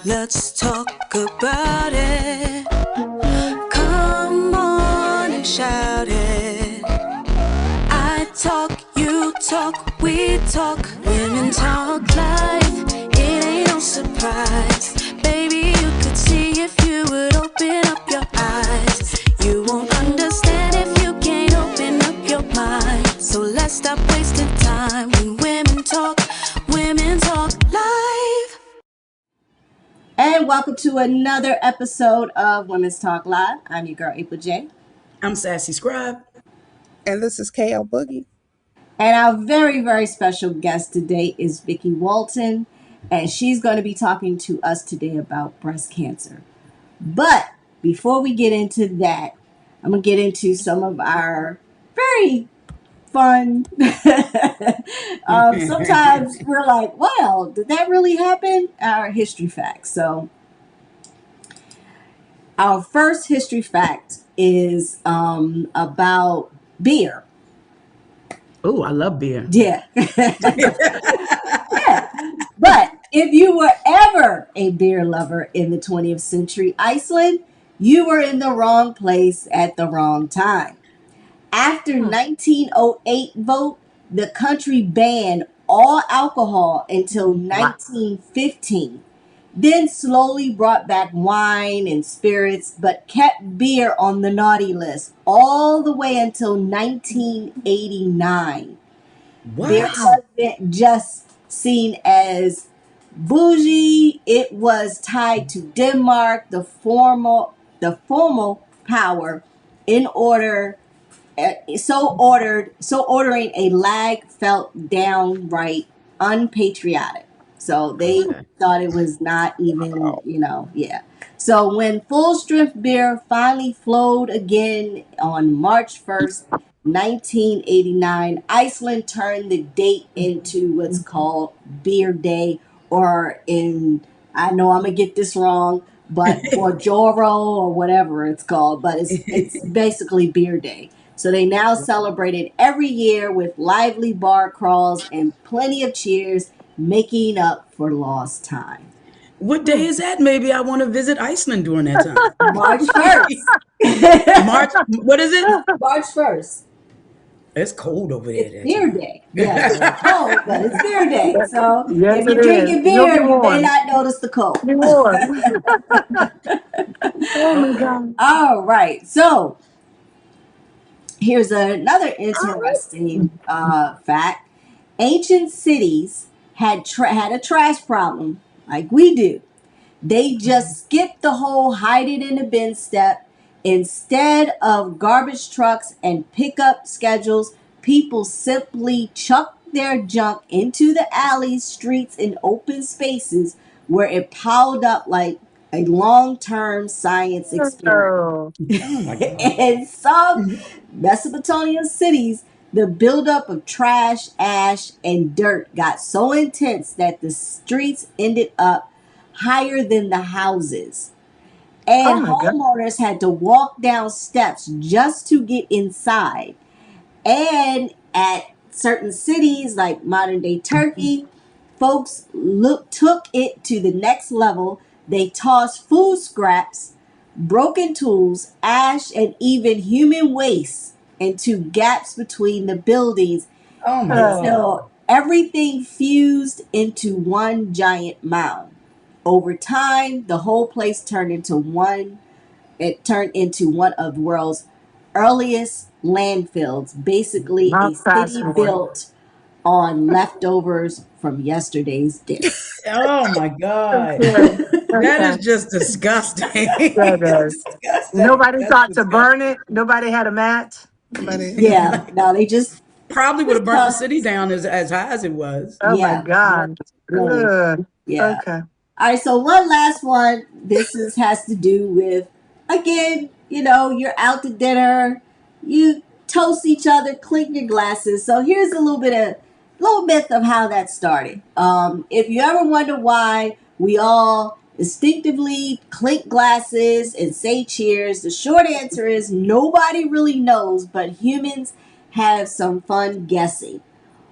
Let's talk about it. Come on and shout it. I talk, you talk, we talk. Women talk life. It ain't no surprise. Baby, you could see if you would open up your eyes. You won't understand if you can't open up your mind. So let's stop wasting time when women talk live. And welcome to another episode of Women's Talk Live. I'm your girl, April J. I'm SassyScribe. And this is Elle, Boogie. And our very, very special guest today is Vicki Walton. And she's going to be talking to us today about breast cancer. But before we get into that, I'm going to get into some of our very fun. Sometimes we're like, well, did that really happen? Our history facts. So our first history fact is about beer. Oh, I love beer. Yeah. Yeah. But if you were ever a beer lover in the 20th century Iceland, you were in the wrong place at the wrong time. After 1908 vote, the country banned all alcohol until 1915. Then slowly brought back wine and spirits, but kept beer on the naughty list all the way until 1989. Wow. Beer wasn't just seen as bougie, it was tied to Denmark, the formal power, in order. So ordering a lag felt downright unpatriotic. So they thought it was not even, yeah. So when full strength beer finally flowed again on March 1st, 1989, Iceland turned the date into what's called Beer Day, or I know I'm going to get this wrong, but or Joro or whatever it's called, but it's basically Beer Day. So they now celebrate it every year with lively bar crawls and plenty of cheers, making up for lost time. What day is that? Maybe I want to visit Iceland during that time. March 1st. March, what is it? March 1st. It's cold over there. It's Beer Day. Yeah, it's cold, but it's Beer Day. So Yes, if you're it drinking is. beer, you may warm. not notice the cold. Be warm. Oh my God. All right. So here's another interesting fact. Ancient cities had a trash problem like we do. They just skipped the whole hide it in a bin step. Instead of garbage trucks and pickup schedules, people simply chucked their junk into the alleys, streets, and open spaces where it piled up like a long-term science experiment. Oh, Oh my God. In some Mesopotamian cities, the buildup of trash, ash, and dirt got so intense that the streets ended up higher than the houses. And my God. homeowners had to walk down steps just to get inside. And at certain cities like modern day Turkey, folks took it to the next level. They tossed food scraps, broken tools, ash, and even human waste into gaps between the buildings Oh my God. until everything fused into one giant mound. Over time, the whole place turned into one of the world's earliest landfills, basically a Not fast city forward. built on leftovers from yesterday's dinner. Oh my God. Okay. That is just disgusting. That is. Disgusting. Nobody That's thought to disgusting. burn it. Nobody had a match. Nobody. Yeah, no, they just Probably would have burnt the tossed. city down as high as it was. Oh my Yeah, God. really. Ugh. Yeah. Okay. All right, so one last one. Has to do with, again, you're out to dinner, you toast each other, clink your glasses. So here's a little bit of how that started. If you ever wonder why we all instinctively clink glasses and say cheers, the short answer is nobody really knows, but humans have some fun guessing.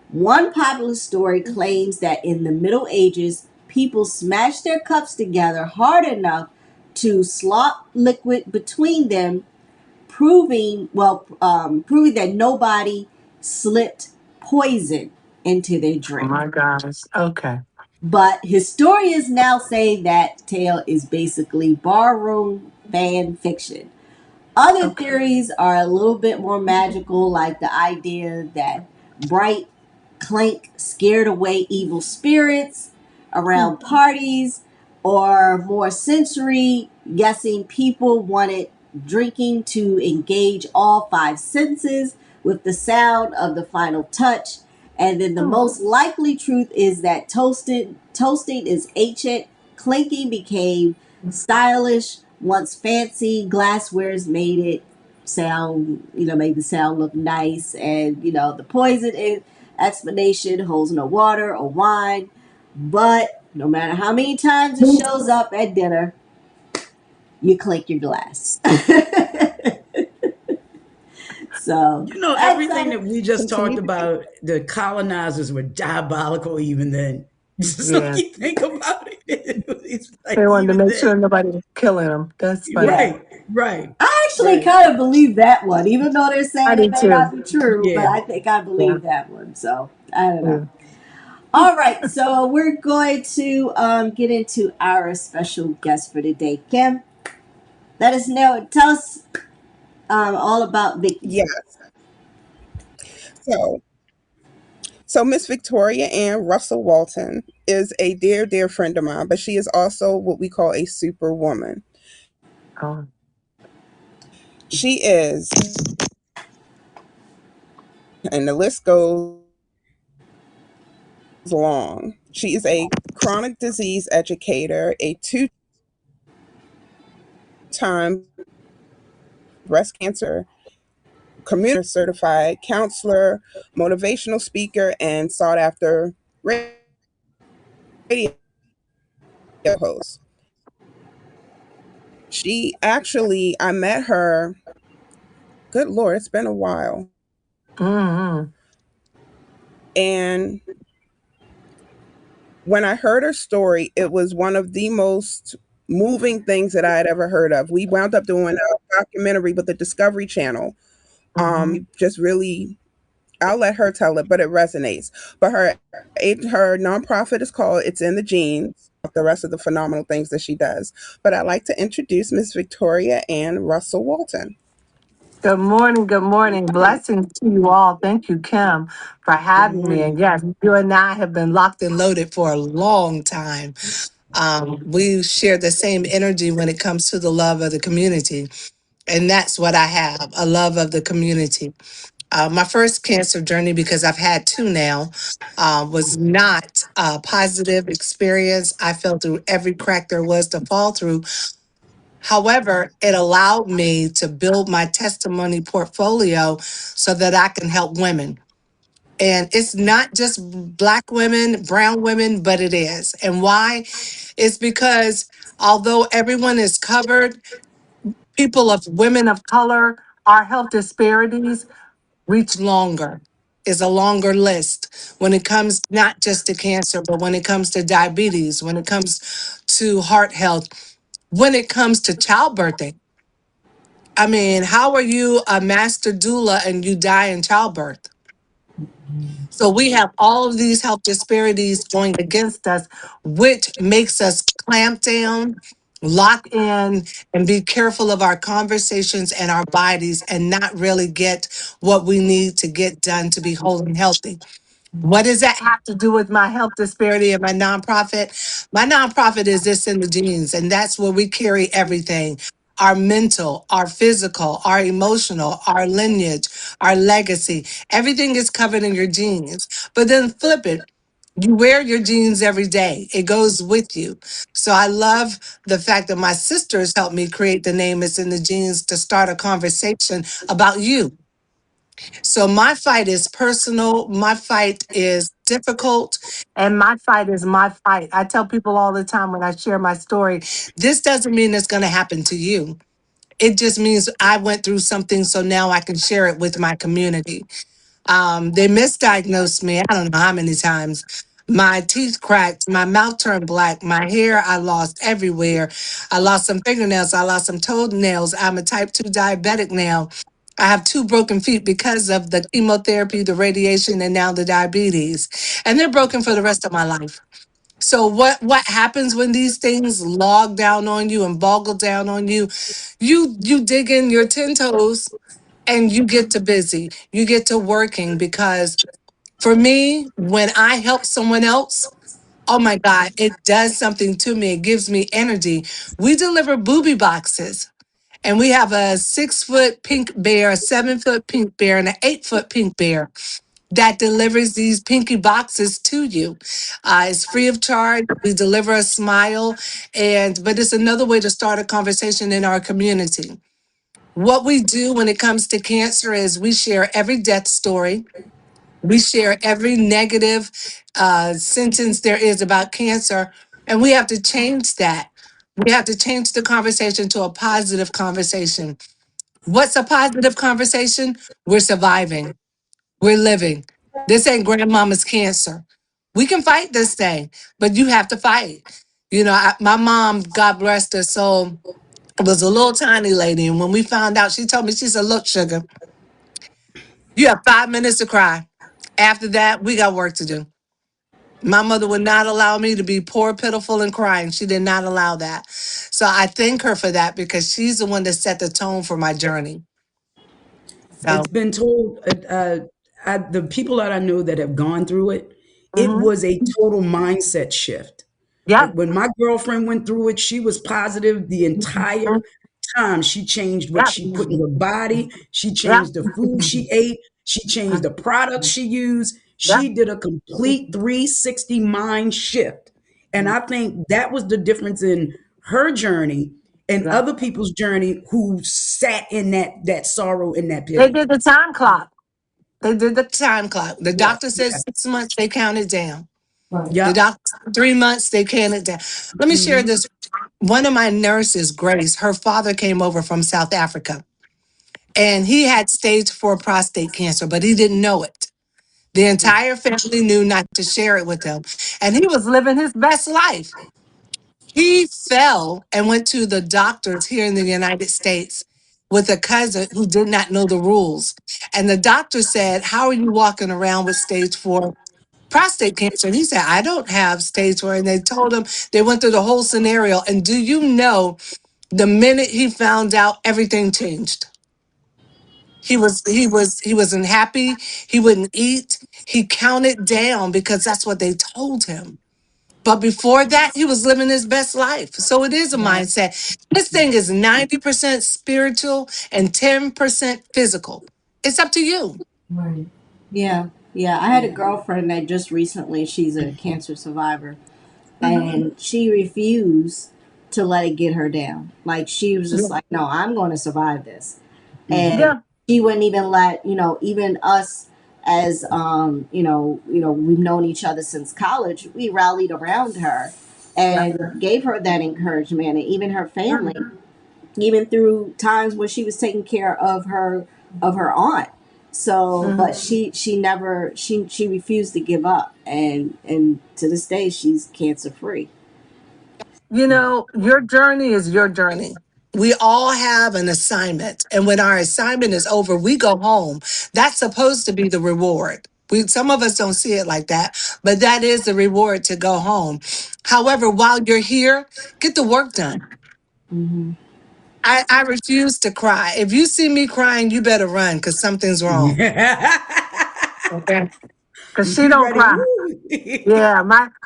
One popular story claims that in the Middle Ages, people smashed their cups together hard enough to slop liquid between them, proving that nobody slipped poison into their Oh drink. my gosh. Okay. But historians now say that tale is basically barroom fan fiction. Other Okay. theories are a little bit more magical, like the idea that bright clank scared away evil spirits around parties, or more sensory guessing people wanted drinking to engage all five senses with the sound of the final touch. And then the Hmm. most likely truth is that toasting is ancient, clinking became stylish once fancy glasswares made the sound look nice, and the explanation holds no water or wine. But no matter how many times it shows up at dinner, you clink your glass. So You know, that's everything that we just talked continue. about, the colonizers were diabolical even then. Just like Yeah. you think about it, it's They like wanted to even make sure then. nobody was killing them. That's funny. Yeah. Right, right, I actually right. kind of believe that one, even though they're I saying do it may not too. be true, but Yeah. I think I Yeah. believe that one. So I don't know. Yeah. All right, so we're going to get into our special guest for today. Kim, tell us all about Vicki. Yeah. So, so Miss Victoria Ann Russell Walton is a dear, dear friend of mine, but she is also what we call a superwoman. Oh. She is, and the list goes long. She is a chronic disease educator, a two-time breast cancer community certified counselor, motivational speaker, and sought after radio host. I met her, good Lord, it's been a while. Mm-hmm. And when I heard her story, it was one of the most moving things that I had ever heard of. We wound up doing a documentary with the Discovery Channel. Mm-hmm. Just really, I'll let her tell it, but it resonates. But her nonprofit is called It's in the Genes. The rest of the phenomenal things that she does. But I'd like to introduce Miss Victoria Ann Russell Walton. Good morning. Good morning. Blessings to you all. Thank you, Kim, for Good having me. And morning. yes, you and I have been locked and loaded for a long time. We share the same energy when it comes to the love of the community. And that's what I have, a love of the community. My first cancer journey, because I've had two now, was not a positive experience. I fell through every crack there was to fall through. However, it allowed me to build my testimony portfolio so that I can help women. And it's not just Black women, brown women, but it is. And why? It's because although everyone is covered, people of women of color, our health disparities reach longer, is a longer list when it comes not just to cancer, but when it comes to diabetes, when it comes to heart health, when it comes to childbirthing. I mean, how are you a master doula and you die in childbirth? So we have all of these health disparities going against us, which makes us clamp down, lock in, and be careful of our conversations and our bodies and not really get what we need to get done to be whole and healthy. What does that have to do with my health disparity and my nonprofit? My nonprofit is this in the genes, and that's where we carry everything: our mental, our physical, our emotional, our lineage, our legacy. Everything is covered in your genes. But then flip it. You wear your jeans every day. It goes with you. So I love the fact that my sisters helped me create the name It's in the Genes to start a conversation about you. So my fight is personal. My fight is difficult. And my fight is my fight. I tell people all the time when I share my story, this doesn't mean it's going to happen to you. It just means I went through something so now I can share it with my community. They misdiagnosed me, I don't know how many times. My teeth cracked, my mouth turned black, my hair I lost everywhere. I lost some fingernails, I lost some toenails. I'm a type 2 diabetic now. I have two broken feet because of the chemotherapy, the radiation, and now the diabetes. And they're broken for the rest of my life. So what happens when these things log down on you and boggle down on you? You dig in your 10 toes and you get to busy. You get to working because for me, when I help someone else, oh my God, it does something to me. It gives me energy. We deliver booby boxes. And we have a 6 foot pink bear, a 7 foot pink bear, and an 8 foot pink bear that delivers these pinky boxes to you. It's free of charge. We deliver a smile, and but it's another way to start a conversation in our community. What we do when it comes to cancer is we share every death story. We share every negative sentence there is about cancer, and we have to change that. We have to change the conversation to a positive conversation. What's a positive conversation? We're surviving. We're living. This ain't grandmama's cancer. We can fight this thing, but you have to fight. My mom, God bless her soul, was a little tiny lady. And when we found out, she told me, she said, look, sugar, you have 5 minutes to cry. After that, we got work to do. My mother would not allow me to be poor, pitiful, and crying. She did not allow that. So I thank her for that because she's the one that set the tone for my journey. So, It's been told, the people that I know that have gone through it, it mhm. was a total mindset shift. Yep. When my girlfriend went through it, she was positive the Mhm. entire time. She changed what Yep. she put in her body. She Yep. changed the food she ate. She changed the products she used. Yep. She did a complete 360 mind shift. And I think that was the difference in her journey and Yep. other people's journey who sat in that sorrow in that They pity. did the time clock. They did the time clock. The Yeah, doctor said yeah, 6 months, they counted down. Right. The yeah. doctor said 3 months, they counted down. Let me share Mhm. this. One of my nurses, Grace, her father came over from South Africa and he had stage 4 prostate cancer, but he didn't know it. The entire family knew not to share it with him. And he was living his best life. He fell and went to the doctors here in the United States with a cousin who did not know the rules. And the doctor said, how are you walking around with stage 4 prostate cancer? And he said, I don't have stage 4. And they told him, they went through the whole scenario. And do you know, the minute he found out, everything changed. He wasn't happy. He wouldn't eat. He counted down because that's what they told him. But before that, he was living his best life. So it is a Right. mindset. This thing is 90% spiritual and 10% physical. It's up to you. Right. Yeah. Yeah. I had a Yeah. girlfriend that just recently, she's a cancer survivor, Mhm. and she refused to let it get her down. Like, she was just Yeah. like, no, I'm going to survive this. Mhm. And Yeah. she wouldn't even let, even us, as we've known each other since college, we rallied around her Yeah. and gave her that encouragement, and even her family, even through times when she was taking care of her aunt. So, Mhm. but she never, she refused to give up, and to this day she's cancer free. Your journey is your journey. We all have an assignment. And when our assignment is over, we go home. That's supposed to be the reward. Some of us don't see it like that, but that is the reward to go home. However, while you're here, get the work done. Hmm. I refuse to cry. If you see me crying, you better run because something's wrong. Okay. Because she You don't ready? cry. Woo. Yeah,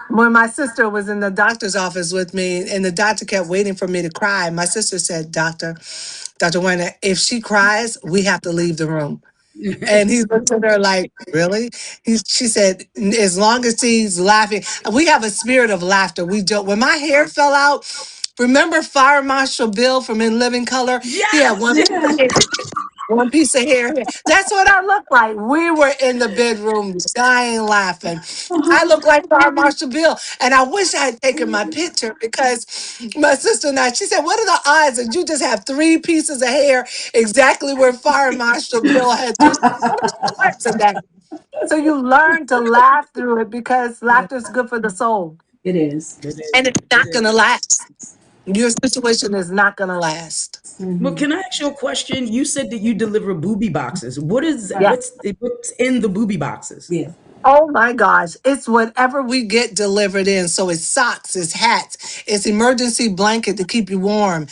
when my sister was in the doctor's office with me and the doctor kept waiting for me to cry, my sister said, Dr. Werner, if she cries, we have to leave the room. And he looked at her like, really? She said, as long as he's laughing, we have a spirit of laughter. We don't. When my hair fell out, remember Fire Marshal Bill from In Living Color? He had Yes. Yeah. one piece of hair. That's what I look like. We were in the bedroom dying laughing. I look like Fire Marshal Bill. And I wish I had taken my picture because my sister and I, she said, what are the odds that you just have 3 pieces of hair exactly where Fire Marshal Bill had 3 parts of that? So you learn to laugh through it because laughter is good for the soul. It is. It is. And it's It not is. going to last. Your situation is not going to last. Well, Hmm. can I ask you a question? You said that you deliver booby boxes. What is Yeah. what's in the booby boxes? Yeah. Oh my gosh. It's whatever we get delivered in. So it's socks, it's hats, it's emergency blanket to keep you warm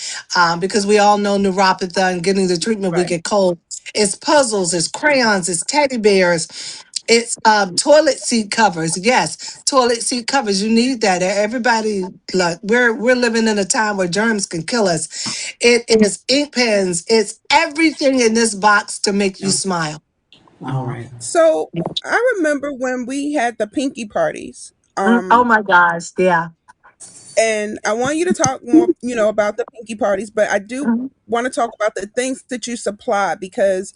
because we all know neuropathy and getting the treatment, we Right. get cold. It's puzzles, it's crayons, it's teddy bears. It's toilet seat covers. Yes, toilet seat covers. You need that. Everybody, look, we're living in a time where germs can kill us. It is ink pens. It's everything in this box to make you Oh, smile. all Wow. right. So I remember when we had the pinky parties. Oh my gosh. Yeah. And I want you to talk more, about the pinky parties, but I do Mhm. want to talk about the things that you supply because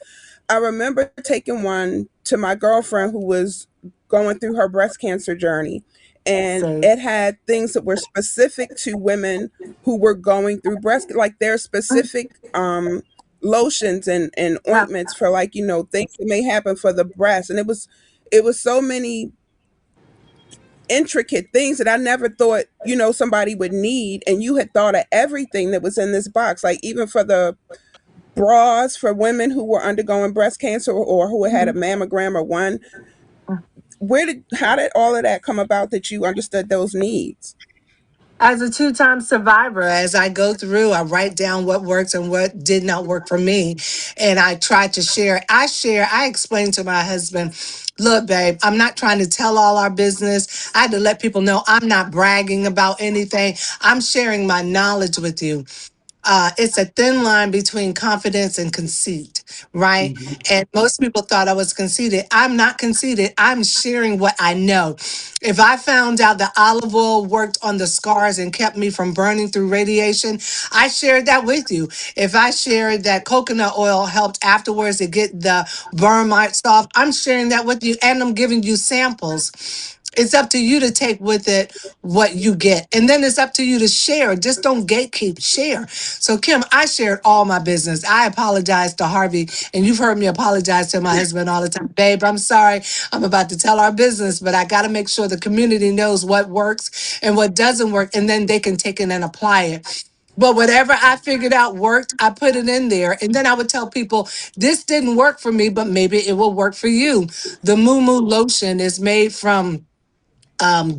I remember taking one to my girlfriend who was going through her breast cancer journey, and So, it had things that were specific to women who were going through breast, like their specific lotions and yeah. ointments for, like, things that may happen for the breast, and it was so many intricate things that I never thought, somebody would need. And you had thought of everything that was in this box, like even for the bras for women who were undergoing breast cancer or who had a mammogram or one. How did all of that come about that you understood those needs? As a two-time survivor, as I go through, I write down what works and what did not work for me. And I try to share. I explain to my husband, look, babe, I'm not trying to tell all our business. I had to let people know I'm not bragging about anything. I'm sharing my knowledge with you. It's a thin line between confidence and conceit, right? Hmm. And most people thought I was conceited. I'm not conceited. I'm sharing what I know. If I found out that olive oil worked on the scars and kept me from burning through radiation, I shared that with you. If I shared that coconut oil helped afterwards to get the burn marks off, I'm sharing that with you and I'm giving you samples. It's up to you to take with it what you get. And then it's up to you to share. Just don't gatekeep, share. So, Kim, I shared all my business. I apologized to Harvey, and you've heard me apologize to my husband all the time. Babe, I'm sorry. I'm about to tell our business, but I got to make sure the community knows what works and what doesn't work, and then they can take it and apply it. But whatever I figured out worked, I put it in there. And then I would tell people, this didn't work for me, but maybe it will work for you. The Moo Moo lotion is made from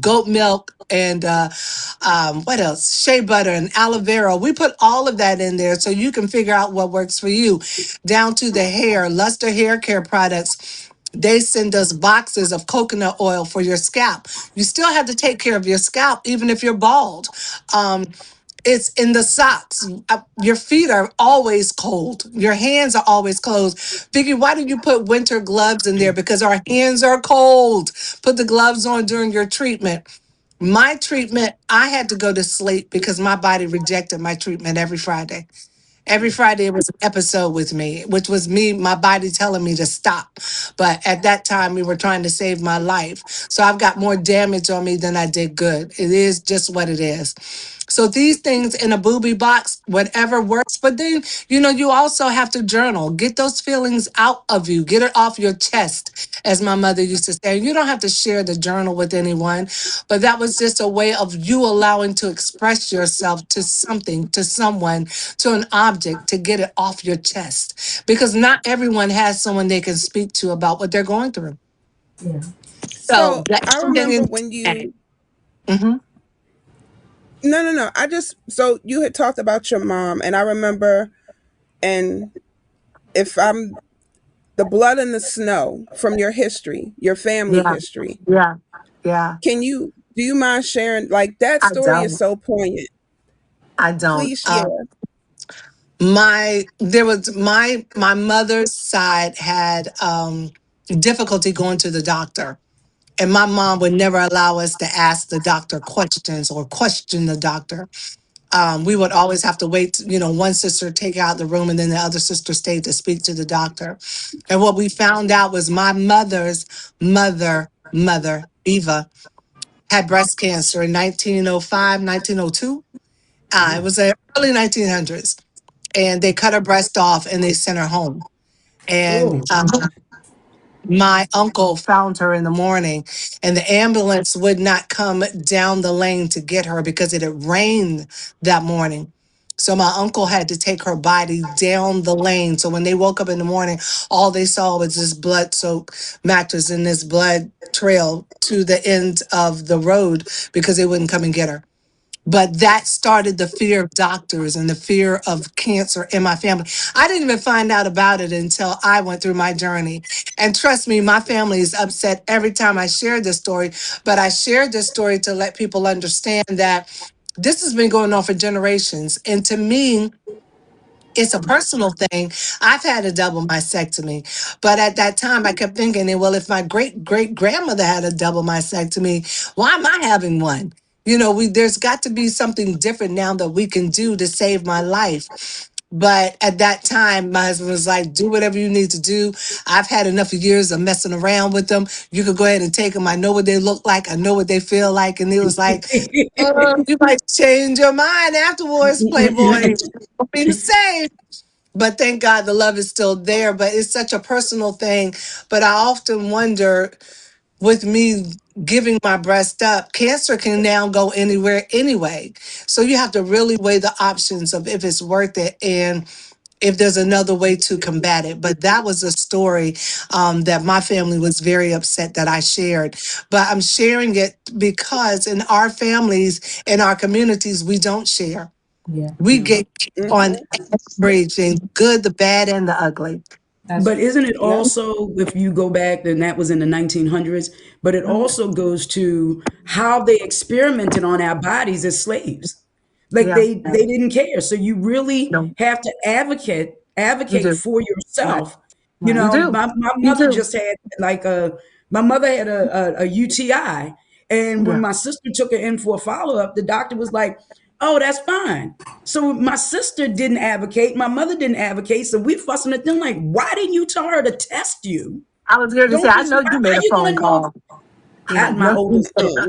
goat milk and what else? Shea butter and aloe vera. We put all of that in there so you can figure out what works for you. Down to the hair, Luster Hair Care products. They send us boxes of coconut oil for your scalp. You still have to take care of your scalp, even if you're bald. Um, it's in the socks. Your feet are always cold. Your hands are always closed. Vicky, why do you put winter gloves in there? Because our hands are cold. Put the gloves on during your treatment. My treatment, I had to go to sleep because my body rejected my treatment every Friday. Every Friday it was an episode with me, which was me, my body telling me to stop. But at that time, we were trying to save my life. So I've got more damage on me than I did good. It is just what it is. So these things in a booby box, whatever works. But then, you also have to journal. Get those feelings out of you. Get it off your chest, as my mother used to say. You don't have to share the journal with anyone, but that was just a way of you allowing to express yourself to something, to someone, to an object, to get it off your chest. Because not everyone has someone they can speak to about what they're going through. Yeah. So So the I remember when you mm-hmm. no, no, no. So you had talked about your mom, and I remember, and if I'm the blood in the snow from your history, your family Yeah, history, yeah, yeah. do you mind sharing? Like, that I story is don't. so poignant. I don't. Please share. My mother's side had difficulty going to the doctor. And my mom would never allow us to ask the doctor questions or question the doctor. We would always have to wait, one sister take out the room and then the other sister stayed to speak to the doctor. And what we found out was my mother's mother, Eva, had breast cancer in 1905, 1902. It was the early 1900s. And they cut her breast off and they sent her home. And Oh, my uncle found her in the morning, and the ambulance would not come down the lane to get her because it had rained that morning. So my uncle had to take her body down the lane. So when they woke up in the morning, all they saw was this blood soaked mattress and this blood trail to the end of the road because they wouldn't come and get her. But that started the fear of doctors and the fear of cancer in my family. I didn't even find out about it until I went through my journey. And trust me, my family is upset every time I share this story. But I shared this story to let people understand that this has been going on for generations. And to me, it's a personal thing. I've had a double mastectomy, but at that time I kept thinking, well, if my great great grandmother had a double mastectomy, why am I having one? There's got to be something different now that we can do to save my life. But at that time, my husband was like, do whatever you need to do. I've had enough of years of messing around with them. You could go ahead and take them. I know what they look like. I know what they feel like. And he was like, you might change your mind afterwards, Playboy. Don't be the same. But thank God the love is still there. But it's such a personal thing. But I often wonder, with me giving my breast up, cancer can now go anywhere anyway. So you have to really weigh the options of if it's worth it and if there's another way to combat it. But that was a story that my family was very upset that I shared. But I'm sharing it because in our families, in our communities, we don't share. Yeah, We get on Hmm. everything, good, the bad, and the ugly. that's But true. isn't it Yep. also, if you go back, then that was in the 1900s, but it Mhm. also goes to how they experimented on our bodies as slaves. Like Yeah, they didn't care. So you really no, have to you advocate do. for Right. yourself. You Right. You know, do. my You mother do. just had like my mother had a UTI. And when Yeah. my sister took her in for a follow-up, the doctor was like, oh, that's fine. So my sister didn't advocate, my mother didn't advocate. So we fussing at them like, why didn't you tell her to test you? I was going to say, Don't I just know how you made a you phone gonna know? call. I Yeah. My know older you did.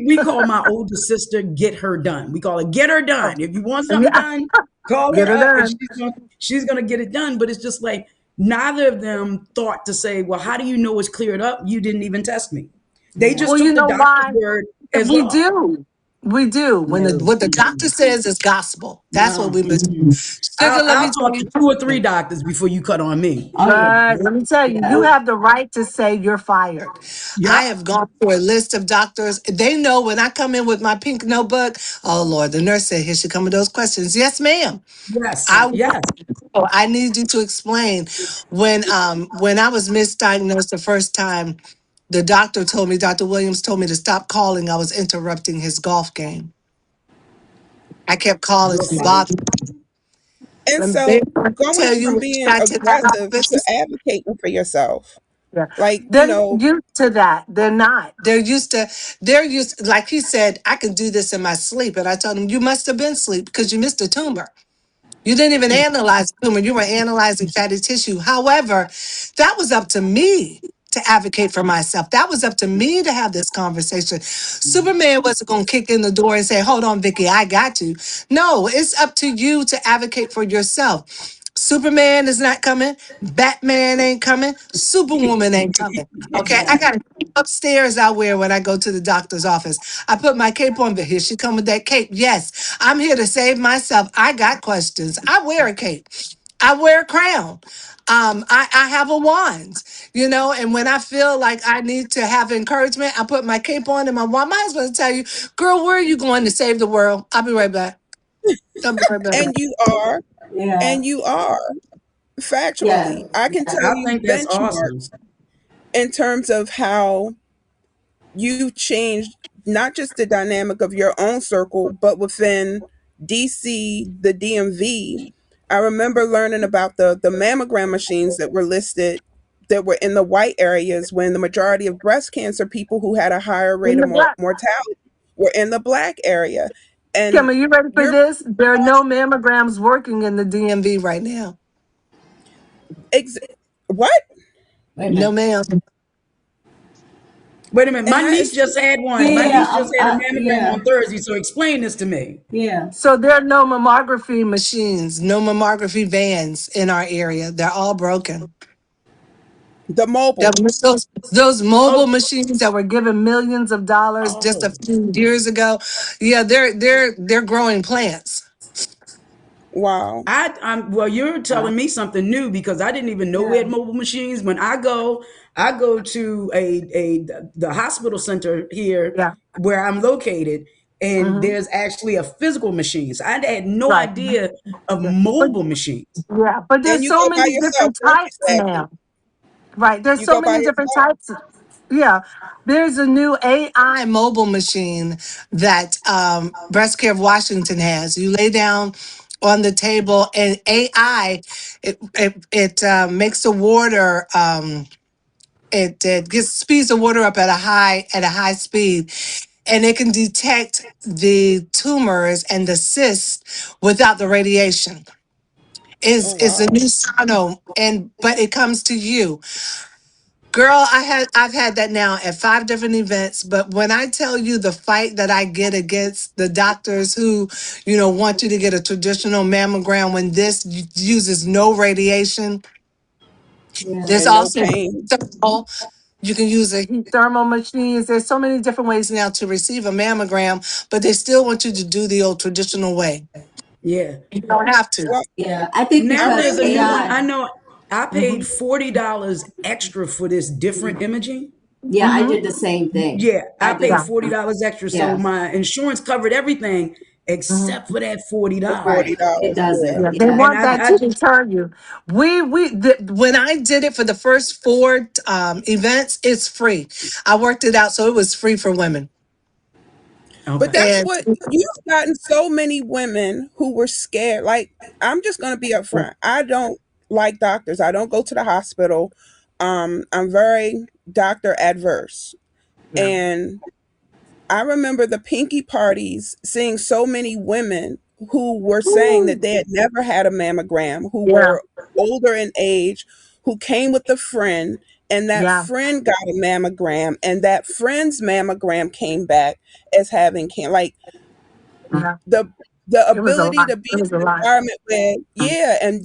we call my older sister get her done. We call her get her Oh, done. If you want something yeah, done, call get her her up and done. she's gonna get it done. But it's just like neither of them thought to say, well, how do you know it's cleared up? You didn't even test me. They Yeah. just Well, you took the know doctor's why? word as We law. do. We do. When No. what the doctor says is gospel. That's what No. we must do. Mm-mm. Sugar, let I'll me tell talk to you two or three something. doctors before you cut on me. Oh yeah. But let me tell you, you Yeah. have the right to say you're fired. I Yep. have gone through a list of doctors. They know when I come in with my pink notebook, oh Lord, the nurse said, here she come with those questions. Yes, ma'am. Yes. I Yes. oh, I need you to explain when I was misdiagnosed the first time, the doctor told me, Dr. Williams told me to stop calling. I was interrupting his golf game. I kept calling and Listen. bothering. And Let me so going tell you from when she being got to that aggressive to office. advocating for yourself, Yeah. like, They're not used to that. They're not. They're used, like he said, I can do this in my sleep. And I told him, you must have been asleep because you missed a tumor. You didn't even analyze the tumor. You were analyzing fatty tissue. However, that was up to me to advocate for myself. That was up to me to have this conversation. Superman wasn't going to kick in the door and say, hold on, Vicky, I got you. No, it's up to you to advocate for yourself. Superman is not coming. Batman ain't coming. Superwoman ain't coming. Okay, I Yeah. got a cape upstairs I wear when I go to the doctor's office. I put my cape on, but here she come with that cape. Yes, I'm here to save myself. I got questions. I wear a cape. I wear a crown. I have a wand, and when I feel like I need to have encouragement, I put my cape on and my wand. My husband will tell you, girl, where are you going to save the world? I'll be right back. I'll be right back. and Yeah. you are Yeah. factually, I can I tell you think that's awesome. benchmarks in terms of how you've changed not just the dynamic of your own circle, but within DC, the DMV. I remember learning about the mammogram machines that were listed that were in the white areas when the majority of breast cancer people who had a higher rate In of the black. mortality were in the black area. Kim, And are you ready for you're this? There are no mammograms working in the DMV right now. ex- what? Wait a No, minute. ma'am. Wait a minute. And My how niece is just had one. My Yeah. niece just had a mammogram Yeah. on Thursday. So explain this to me. Yeah. So there are no mammography machines, no mammography vans in our area. They're all broken. The That mobile. was those mobile Oh, machines that were given millions of dollars just a oh. few years ago. Yeah, they're growing plants. Wow. I'm well. You're Wow. telling me something new because I didn't even know we Yeah. had mobile machines. When I go to the hospital center here Yeah. where I'm located, and Hmm. there's actually a physical machine. So I had no Right. idea of Yeah. But mobile machines. yeah, but And there's you so go by many yourself, different don't you, types Sassy? now. Right. There's You so go by many different yourself. types. Yeah. There's a new AI mobile machine that Breast Care of Washington has. You lay down on the table and AI, it makes the water, it gets speeds the water up at a high speed, and it can detect the tumors and the cysts without the radiation. Oh Is a wow. new sono, and but it comes to you. Girl, I've had that now at 5 different events, but when I tell you the fight that I get against the doctors who, want you to get a traditional mammogram when this uses no radiation, Yeah. there's And no also pain. thermal. You can use a heat thermal machines. There's so many different ways now to receive a mammogram, but they still want you to do the old traditional way. Yeah. You don't have to. Well, Yeah. I think I Now because there's a really new one. AI. I know I paid Hmm. $40 extra for this different imaging. Yeah, I Hmm. did the same thing. Yeah, I I did. paid Yeah. $40 extra, so Yeah. my insurance covered everything except Hmm. for that forty the dollars. Right. It $40. Yeah. doesn't. Yeah, they Yeah. And want that to deter you. When I did it for the first four events, it's free. I worked it out so it was free for women. But okay, that's And what you've gotten so many women who were scared. Like, I'm just going to be upfront. I don't like doctors. I don't go to the hospital. I'm very doctor adverse. yeah, And I remember the pinky parties seeing so many women who were saying that they had never had a mammogram, who yeah, were older in age, who came with a friend, and that yeah, friend got a mammogram, and that friend's mammogram came back as having like yeah. the the It was a ability lot. to be It was a in an lot. environment where, yeah, and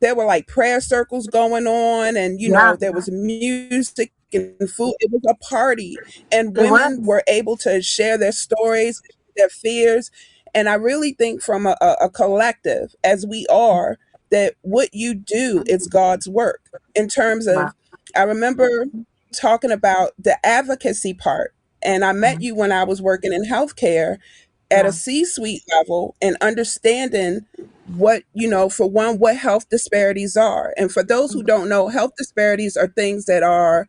there were like prayer circles going on, and Yeah, there was music and food. It was a party, and it women was. were able to share their stories, their fears. And I really think from a collective as we are, that what you do is God's work. In terms Wow. of, I remember talking about the advocacy part, and I met Mhm. you when I was working in healthcare at a Yeah, C-suite level, and understanding what, for one, what health disparities are. And for those who don't know, health disparities are things that are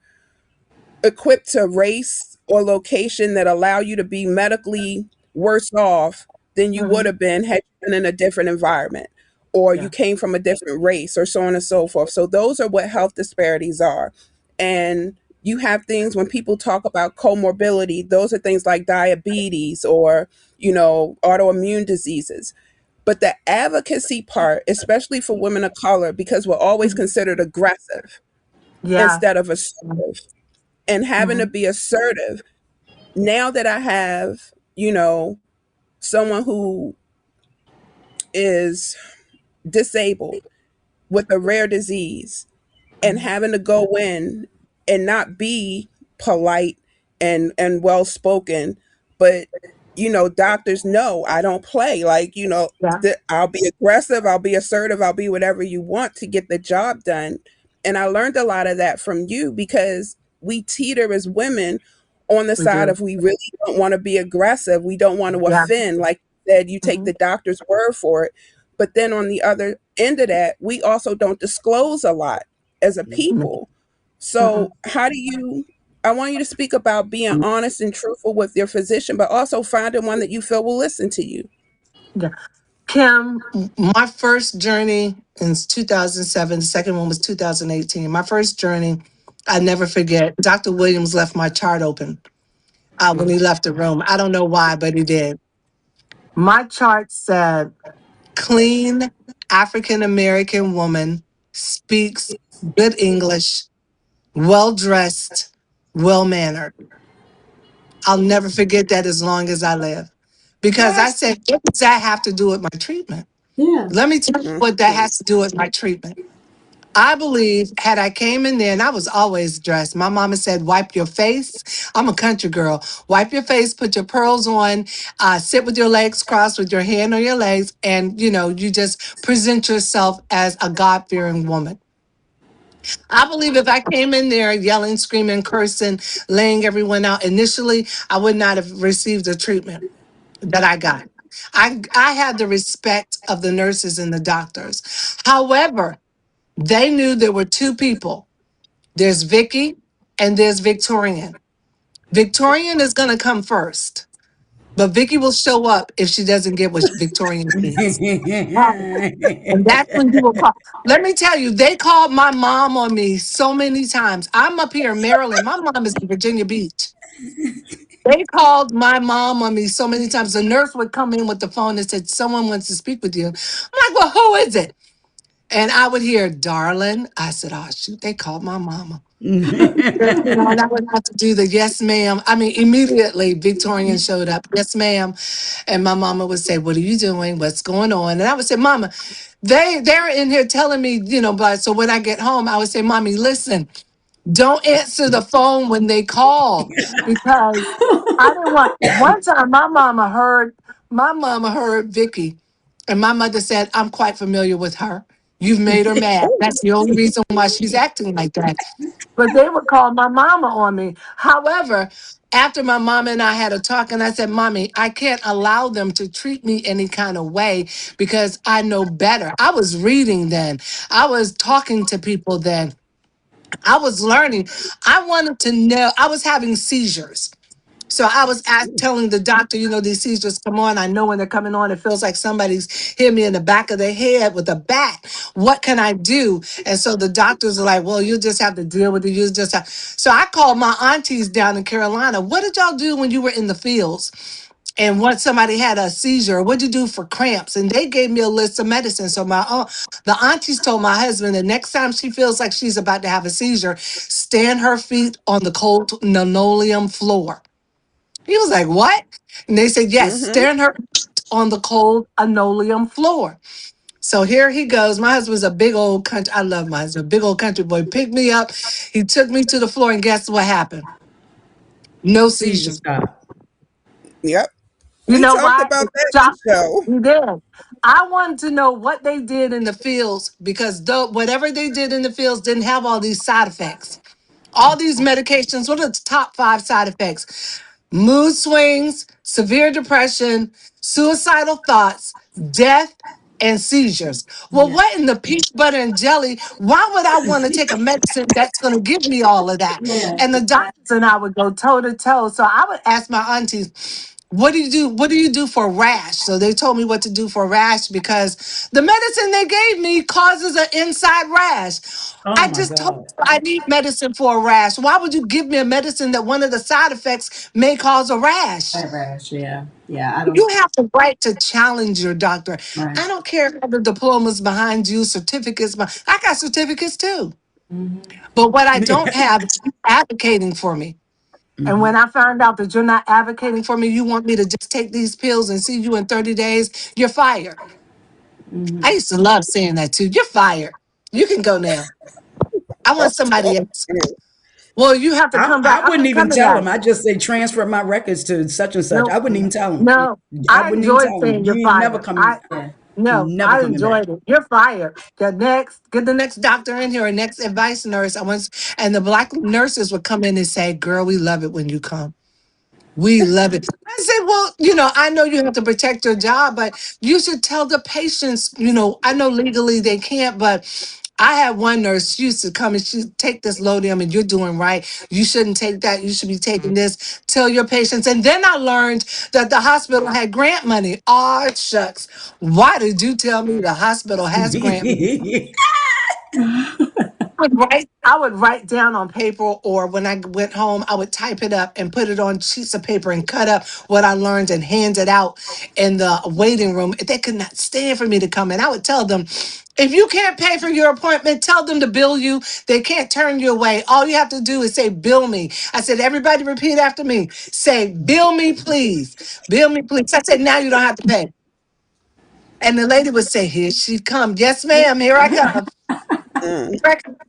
equipped to race or location that allow you to be medically worse off than you would hmm, have been had you been in a different environment, or you yeah, came from a different race, or so on and so forth. So those are what health disparities are. And you have things when people talk about comorbidity, those are things like diabetes or, autoimmune diseases. But the advocacy part, especially for women of color, because we're always considered aggressive yeah, instead of assertive, and having to hmm, be assertive. Now that I have, someone who is disabled with a rare disease, and having to go in and not be polite and well spoken, but doctors know I don't play. Like, yeah, I'll be aggressive, I'll be assertive, I'll be whatever you want to get the job done. And I learned a lot of that from you, because we teeter as women on the we side do. of, we really don't want to be aggressive, we don't want to Yeah, offend. Like you said, you take hmm, the doctor's word for it. But then on the other end of that, we also don't disclose a lot as a yeah. people. hmm, So, how do you? I want you to speak about being honest and truthful with your physician, but also finding one that you feel will listen to you. yeah. Kim, my first journey in 2007, the second one was 2018. My first journey, I never forget. Dr. Williams left my chart open when he left the room. I don't know why, but he did. My chart said, clean African American woman, speaks good English, well dressed, well mannered. I'll never forget that as long as I live. Because I Yes. said, what does that have to do with my treatment? Yeah. Let me tell you Mm. what that has to do with my treatment. I believe had I came in there and I was always dressed, my mama said, wipe your face. I'm a country girl. Wipe your face, put your pearls on, sit with your legs crossed with your hand on your legs, and you just present yourself as a God-fearing woman. I believe if I came in there yelling, screaming, cursing, laying everyone out initially, I would not have received the treatment that I got. I had the respect of the nurses and the doctors. However, they knew there were two people. There's Vicki and there's Victorian. Victorian is going to come first, but Vicki will show up if she doesn't get what Victorian needs. And that's when you will call. Let me tell you, they called my mom on me so many times. I'm up here in Maryland. My mom is in Virginia Beach. They called my mom on me so many times. The nurse would come in with the phone and said, someone wants to speak with you. I'm like, well, who is it? And I would hear, darling. I said, oh, shoot, they called my mama. And I would have to do the yes, ma'am. I mean, immediately Victorian showed up. Yes, ma'am. And my mama would say, what are you doing? What's going on? And I would say, Mama, they're in here telling me, but so when I get home, I would say, Mommy, listen, don't answer the phone when they call because I didn't want one time my mama heard Vicky and my mother said, I'm quite familiar with her. You've made her mad. That's the only reason why she's acting like that. But they would call my mama on me. However, after my mama and I had a talk, and I said, Mommy, I can't allow them to treat me any kind of way because I know better. I was reading then, I was talking to people then, I was learning. I wanted to know, I was having seizures. So I was telling the doctor, these seizures come on. I know when they're coming on, it feels like somebody's hit me in the back of the head with a bat. What can I do? And so the doctors are like, well, you just have to deal with it. You just have. So I called my aunties down in Carolina. What did y'all do when you were in the fields? And once somebody had a seizure, what'd you do for cramps? And they gave me a list of medicine. So the aunties told my husband the next time she feels like she's about to have a seizure, stand her feet on the cold linoleum floor. He was like, what? And they said, yes, Mm-hmm. stand her on the cold linoleum floor. So here he goes. My husband's a big old country. I love my husband, big old country boy. Picked me up. He took me to the floor, and guess what happened? No Seizure seizures. stop. Yep. You We know talked why? about It's that in shock. the show. He did. I wanted to know what they did in the fields because whatever they did in the fields didn't have all these side effects. All these medications, what are the top five side effects? Mood swings, severe depression, suicidal thoughts, death, and seizures. Well, Yeah. what in the peanut butter and jelly? Why would I want to take a medicine that's going to give me all of that? Yeah. And the doctors and I would go toe to toe. So I would ask my aunties, what do you do? What do you do for a rash? So they told me what to do for a rash because the medicine they gave me causes an inside rash. Oh I my just told God. you I need medicine for a rash. Why would you give me a medicine that one of the side effects may cause a rash? That rash, yeah. Yeah, I don't. You have the right to challenge your doctor. Right. I don't care if the diplomas behind you, certificates. I got certificates too. Hmm. But what I don't have is you advocating for me. And when I find out that you're not advocating for me, you want me to just take these pills and see you in 30 days, you're fired. I Hmm. used to love saying that too. You're fired. You can go now. I want That's somebody else. Well, you have to come back. I I'm wouldn't not even coming tell back. them. I just say transfer my records to such and such. No, I wouldn't even tell them. no. I I wouldn't even enjoyed tell them. saying You you're ain't never fired. coming. Yeah. You No, never I coming back. enjoyed it. You're fired. Get the next doctor in here, a next advice nurse. And the black nurses would come in and say, "Girl, we love it when you come. We love it." I said, well, I know you have to protect your job, but you should tell the patients, I know legally they can't, but I had one nurse, she used to come and she'd take this Lodium and you're doing right. You shouldn't take that. You should be taking this. Tell your patients. And then I learned that the hospital had grant money. Oh, shucks. Why did you tell me the hospital has grant money? I would write down on paper, or when I went home, I would type it up and put it on sheets of paper and cut up what I learned and hand it out in the waiting room. They could not stand for me to come in. I would tell them, if you can't pay for your appointment, tell them to bill you. They can't turn you away. All you have to do is say, bill me. I said, everybody repeat after me. Say, bill me, please. Bill me, please. I said, now you don't have to pay. And the lady would say, here she come. Yes, ma'am. Here I come. Mm,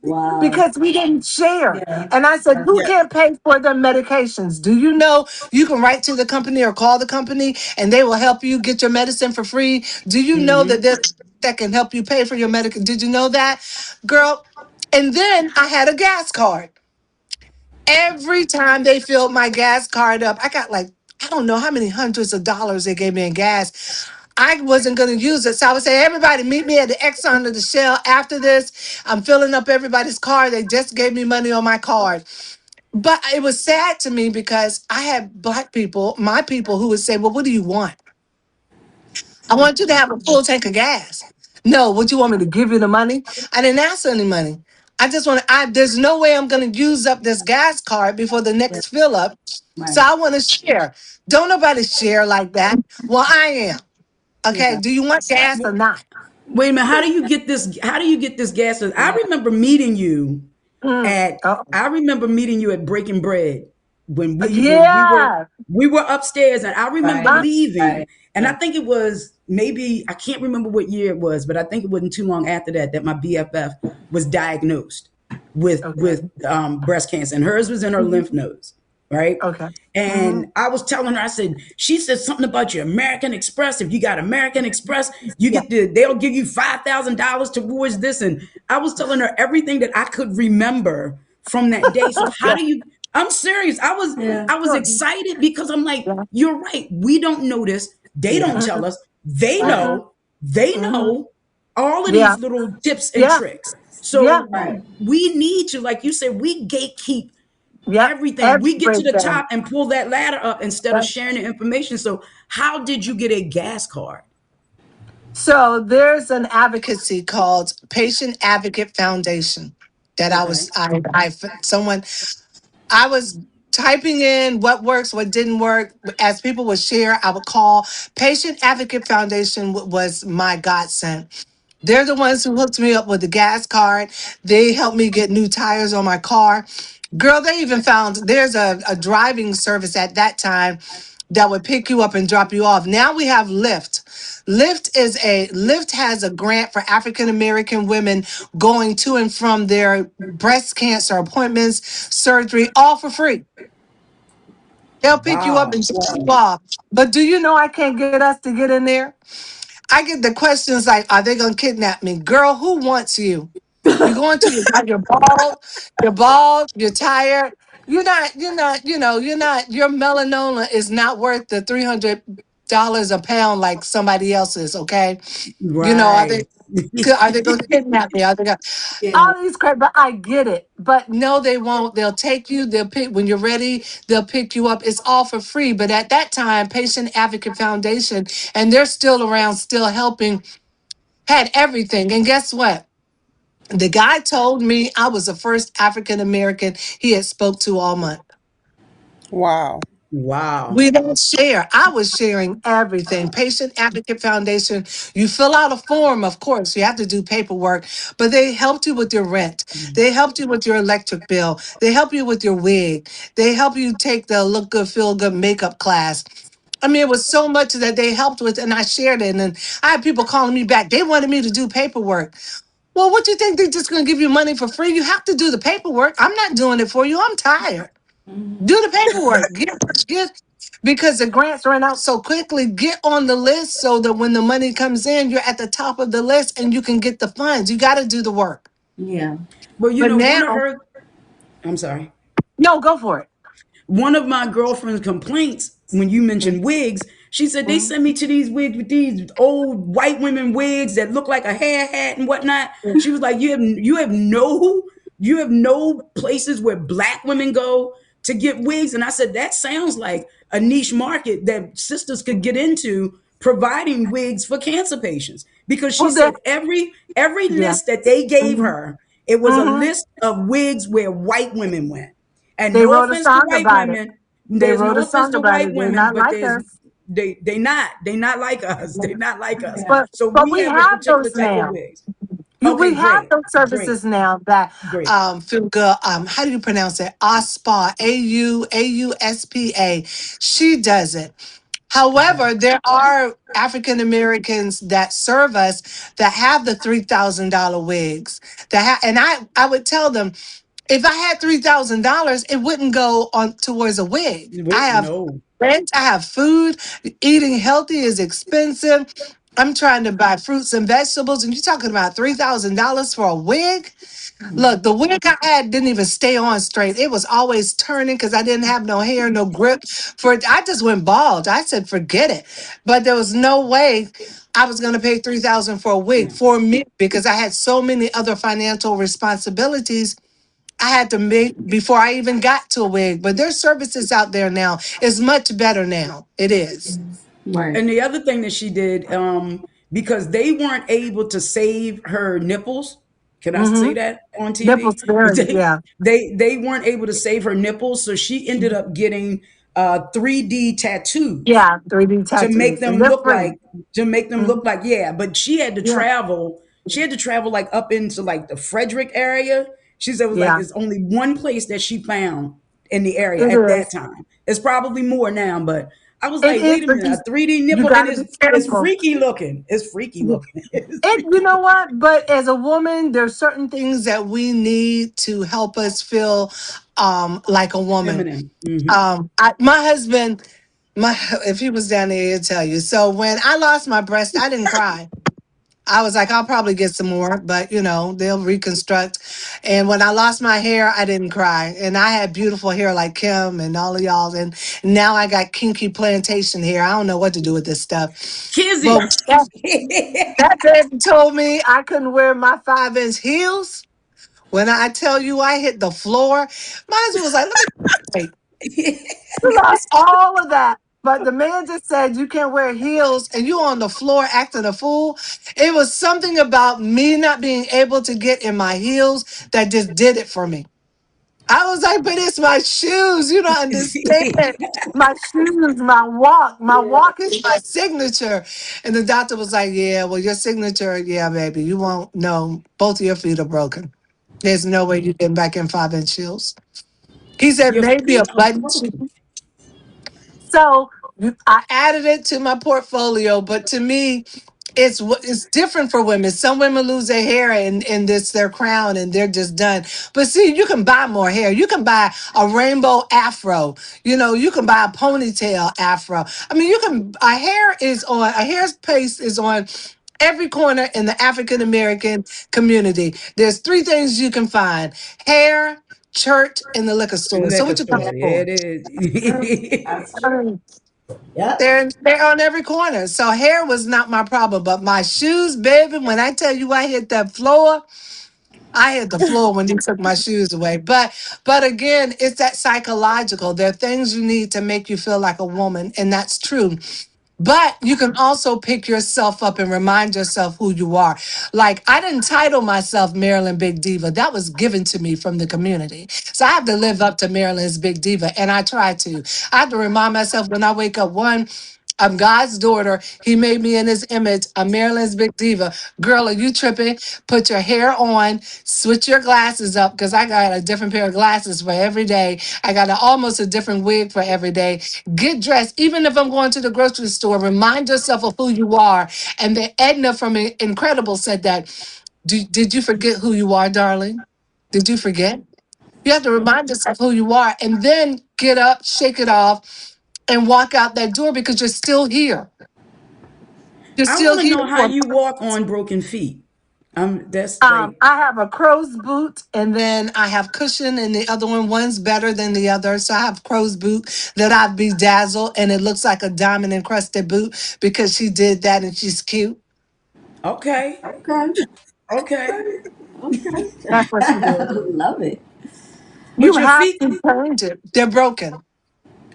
Wow. because we didn't share. Yeah. And I said, who yeah. can't pay for their medications? Do you know you can write to the company or call the company and they will help you get your medicine for free? Do you know that Hmm. there's that can help you pay for your medical? Did you know that, girl? And then I had a gas card. Every time they filled my gas card up, I got like, I don't know how many hundreds of dollars they gave me in gas. I wasn't going to use it. So I would say, everybody meet me at the Exxon or the Shell after this. I'm filling up everybody's car. They just gave me money on my card. But it was sad to me because I had Black people, my people, who would say, well, what do you want? I want you to have a full tank of gas. No, would you want me to give you the money? I didn't ask for any money. I just want to, there's no way I'm going to use up this gas card before the Right. next fill up. So Right. I want to share. Don't nobody share like that. Well, I am. Okay. Yeah. Do you want gas or not? Wait a minute. How do you get this? How do you get this gas? I Yeah. remember meeting you Mm. at. Oh, I remember meeting you at Breaking Bread when yeah. we were upstairs, and I remember Right. Huh? leaving, Right. and I Right. think it was maybe I can't remember what year it was, but I think it wasn't too long after that that my BFF was diagnosed Okay. with breast cancer, and hers was in her lymph Mhm. nodes, right? Okay. Hmm. And I was telling her, I said, she said something about your American Express. If you got American Express, you Yeah. get they'll give you $5,000 towards this. And I was telling her everything that I could remember from that day. So how Yeah. do you? I'm serious. Yeah. I was Sure. excited because I'm like, Yeah. you're right. We don't notice. They don't Yeah. tell Mm-mm. us. They Right. Mm-mm. know. They Mm-hmm. know all of Yeah. these little tips and Yeah. tricks. Yeah. So Right. we need to, like you said, we gatekeep Yeah. everything. We get to the Everything. top and pull that ladder up instead of sharing the information. So, how did you get a gas card? So there's an advocacy called Patient Advocate Foundation that Okay. someone, I was typing in what works, what didn't work. As people would share, I would call. Patient Advocate Foundation was my godsend. They're the ones who hooked me up with the gas card. They helped me get new tires on my car. Girl, they even found there's a driving service at that time that would pick you up and drop you off. Now we have Lyft. Lyft has a grant for African American women going to and from their breast cancer appointments, surgery, all for free. They'll pick you up Wow. and drop you off. But do you know I can't get us to get in there? I get the questions like, are they gonna kidnap me? Girl, who wants you? You're going to you're bald, you're tired. Your melanoma is not worth the $300 a pound like somebody else's, okay? Are they Right. going to kidnap me? Are they going Yeah. all these crap? But I get it. But no, they won't. They'll take you. They'll pick when you're ready. They'll pick you up. It's all for free. But at that time, Patient Advocate Foundation, and they're still around, still helping, had everything. And guess what? The guy told me I was the first African American he had spoke to all month. Wow. Wow. We don't share. I was sharing everything. Patient Advocate Foundation, you fill out a form, of course, you have to do paperwork, but they helped you with your rent. They helped you with your electric bill. They help you with your wig. They help you take the look good, feel good makeup class. I mean, it was so much that they helped with, and I shared it. And I had people calling me back. They wanted me to do paperwork. Well, what do you think? They're just going to give you money for free? You have to do the paperwork. I'm not doing it for you. I'm tired. Mhm. Do the paperwork. Get because the grants ran out so quickly. Get on the list so that when the money comes in, you're at the top of the list and you can get the funds. You got to do the work. Yeah. Well, But one of now, her, I'm sorry. no, go for it. One of my girlfriend's complaints when you mentioned wigs, she said they Mhm. send me to these wigs with these old white women wigs that look like a hair hat and whatnot. She was like, you have no places where black women go to get wigs. And I said, that sounds like a niche market that sisters could get into providing wigs for cancer patients. Because she Well, then, said every yeah. list that they gave Hmm. her, it was a Hmm. list of wigs where white women went. And They no wrote a offense to song white about it. women, They there's wrote a no offense song to about white it. They're women, not but like there's us. they not like us. They're not like us. Yeah. So But we we have a have particular those type of now. wigs. We Okay, have great, those great, services now that great. feel good. How do you pronounce it? AUSPA, AUSPA. She does it. Okay. However, there are African Americans that serve us that have the $3,000 wigs. And I would tell them, if I had $3,000, it wouldn't go on towards a wig. I have No. rent, I have food. Eating healthy is expensive. I'm trying to buy fruits and vegetables, and you're talking about $3,000 for a wig? Look, the wig I had didn't even stay on straight. It was always turning because I didn't have no hair, no grip for it. I just went bald. I said, forget it. But there was no way I was going to pay 3,000 for a wig Yeah. for me because I had so many other financial responsibilities I had to make before I even got to a wig. But there's services out there now. It's much better now. It is. Right. And the other thing that she did, because they weren't able to save her nipples. Can I say Mm-hmm. that on TV? Nipples very, They yeah. they weren't able to save her nipples, so she ended up getting 3D tattoos Yeah, 3D to make tattoos. And them they're look free. like Mhm. yeah, but Yeah, she had to travel like up into like the Frederick area. She said it was like yeah. it's only one place that she found in the area It at that is. time. It's probably more now, but I was It like, is, wait a but minute, a 3D you nipple, and gotta be it's careful. freaky looking. It's freaky looking. It's It, you freaky know looking. what? But as a woman, there's certain things that we need to help us feel like a woman. Feminine. Hmm. My husband, my if he was down there, he'd tell you. So when I lost my breast, I didn't cry. I was like, I'll probably get some more, but they'll reconstruct. And when I lost my hair, I didn't cry. And I had beautiful hair like Kim and all of y'all. And now I got kinky plantation hair. I don't know what to do with this stuff. Kizzy. But that baby told me I couldn't wear my 5-inch heels. When I tell you I hit the floor, my husband was like, let me wait. You lost all of that. But the man just said you can't wear heels and you on the floor acting a fool. It was something about me not being able to get in my heels that just did it for me. I was like, but it's my shoes. You don't understand. My shoes, my walk. My walk is my signature. And the doctor was like, yeah, well, your signature, yeah, baby, you won't know. Both of your feet are broken. There's no way you get back in 5-inch heels. He said, Your maybe a feet are button broken. shoe. So I added it to my portfolio, but to me, it's different for women. Some women lose their hair and this their crown and they're just done. But see, you can buy more hair. You can buy a rainbow afro. You can buy a ponytail afro. I mean, you can a hair paste is on every corner in the African American community. There's three things you can find: hair, church, and the liquor store. So Liquor what you coming store. Yeah, for? it is. That's true. Yep. They're on every corner. So hair was not my problem, but my shoes, baby. When I tell you I hit that floor, I hit the floor when he took my shoes away. But again, it's that psychological. There are things you need to make you feel like a woman, and that's true. But you can also pick yourself up and remind yourself who you are. Like, I didn't title myself Maryland Big Diva. That was given to me from the community. So I have to live up to Maryland's Big Diva, and I try to. I have to remind myself when I wake up, one, I'm God's daughter. He made me in his image. I'm Maryland's Big Diva. Girl, are you tripping? Put your hair on, switch your glasses up, because I got a different pair of glasses for every day. I got almost a different wig for every day. Get dressed. Even if I'm going to the grocery store, remind yourself of who you are. And the Edna from Incredible said that. Did you forget who you are, darling? Did you forget? You have to remind yourself who you are and then get up, shake it off, and walk out that door because you're still here. You're I still want to here know how for a you walk purpose. on broken feet. That's like I have a crow's boot and then I have cushion and the other one's better than the other. So I have crow's boot that I've bedazzled and it looks like a diamond encrusted boot because she did that and she's cute. okay, Okay. okay. Okay. That's what she did. Love it. You But your have feet, to change it. They're broken.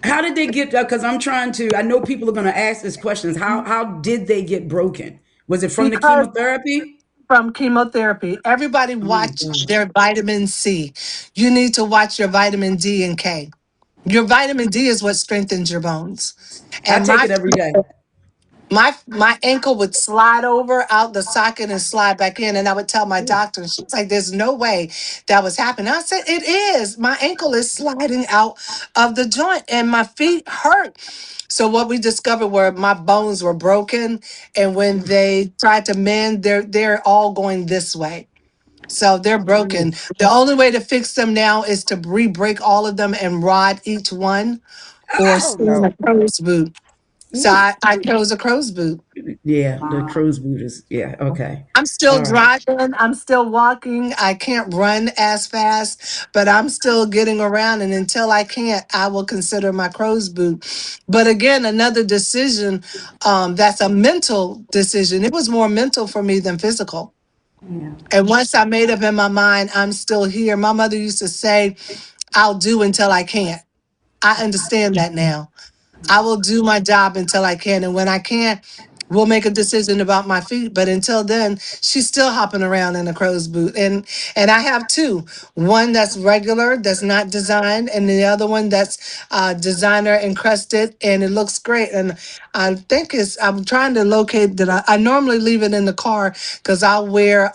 how did they get? Because I'm trying to. I know people are going to ask this questions. How did they get broken? Was it from the Because chemotherapy? from chemotherapy, everybody Oh my watch god! their vitamin C. You need to watch your vitamin D and K. Your vitamin D is what strengthens your bones. I And take it every day. My ankle would slide over out the socket and slide back in, and I would tell my doctor, and she was like, "There's no way that was happening." I said, "It is. My ankle is sliding out of the joint, and my feet hurt." So what we discovered were my bones were broken, and when they tried to mend, they're all going this way. So they're broken. The only way to fix them now is to re-break all of them and rod each one, or Oh spoon a no. crow's boot. So I chose a crow's boot. Yeah, the Wow. crow's boot is, yeah, okay. I'm still All right. driving. I'm still walking. I can't run as fast, but I'm still getting around. And until I can't, I will consider my crow's boot. But again, another decision that's a mental decision. It was more mental for me than physical. Yeah. And once I made up in my mind, I'm still here. My mother used to say, I'll do until I can't. I understand that now. I will do my job until I can. And when I can't, we'll make a decision about my feet. But until then, she's still hopping around in a crow's boot. And I have two. One that's regular, that's not designed, and the other one that's designer encrusted, and it looks great. And I think I'm trying to locate that. I normally leave it in the car because I'll wear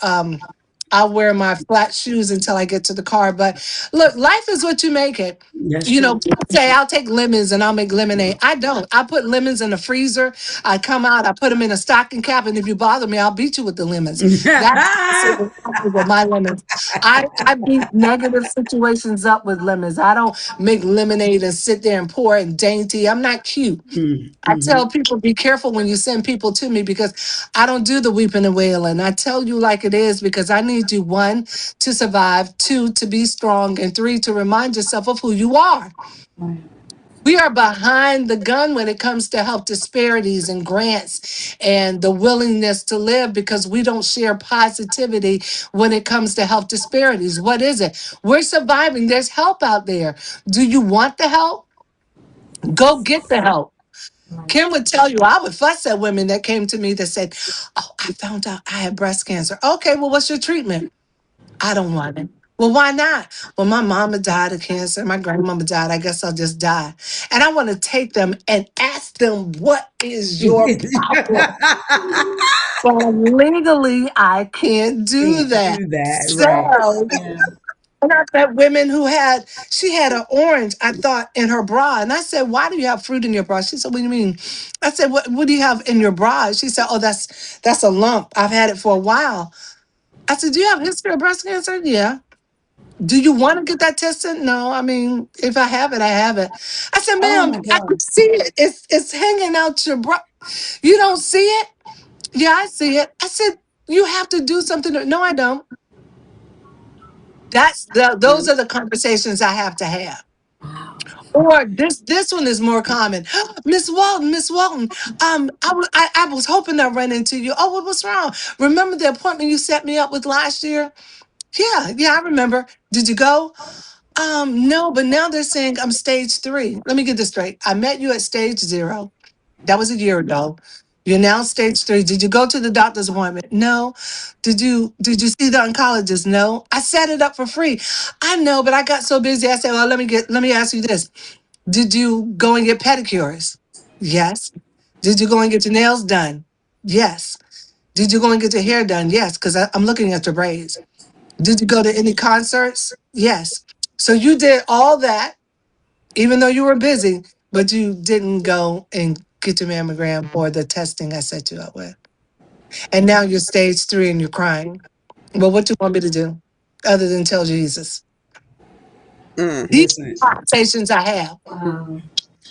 my flat shoes until I get to the car. But look, life is what you make it. That's You know, true. people say I'll take lemons and I'll make lemonade. I don't. I put lemons in the freezer. I come out, I put them in a stocking cap, and if you bother me, I'll beat you with the lemons. That's what happens with my lemons. I beat negative situations up with lemons. I don't make lemonade and sit there and pour it dainty. I'm not cute. I Mm-hmm. tell people, be careful when you send people to me because I don't do the weeping and wailing. I tell you like it is because I need you, one, to survive, two, to be strong, and three, to remind yourself of who you are. Right. We are behind the gun when it comes to health disparities and grants and the willingness to live because we don't share positivity when it comes to health disparities. What is it? We're surviving. There's help out there. Do you want the help? Go get the help. Right. Kim would tell you, I would fuss at women that came to me that said, "Oh, I found out I had breast cancer." Okay, well, what's your treatment? I don't want it. Well, why not? Well, my mama died of cancer. My grandmama died. I guess I'll just die. And I want to take them and ask them, what is your problem? Well, legally, I can't do Can't that. do that, right? So, Yeah. and I met women who she had an orange, I thought, in her bra. And I said, "Why do you have fruit in your bra?" She said, "What do you mean?" I said, what do you have in your bra? She said, "Oh, that's a lump. I've had it for a while." I said, "Do you have a history of breast cancer?" "Yeah." "Do you want to get that tested?" "No. I mean, if I have it, I have it." I said, Oh "Ma'am, my I God. can see it. It's hanging out your bra. You don't see it?" "Yeah, I see it." I said, "You have to do something." "No, I don't." Those Right. are the conversations I have to have. Wow. Or this one is more common. Miss Walton, I was hoping I run into you. Oh, what was wrong? Remember the appointment you set me up with last year? Yeah, I remember. Did you go? No, but now they're saying I'm stage 3. Let me get this straight. I met you at stage 0. That was a year ago. You're now stage 3. Did you go to the doctor's appointment? No. Did you see the oncologist? No. I set it up for free. I know, but I got so busy. I said, well, let me ask you this. Did you go and get pedicures? Yes. Did you go and get your nails done? Yes. Did you go and get your hair done? Yes, because I'm looking at your braids. Did you go to any concerts? Yes. So you did all that, even though you were busy, but you didn't go and get your mammogram or the testing I set you up with. And now you're stage 3 and you're crying. Well, what do you want me to do other than tell Jesus? These Listen, are conversations I have. Wow.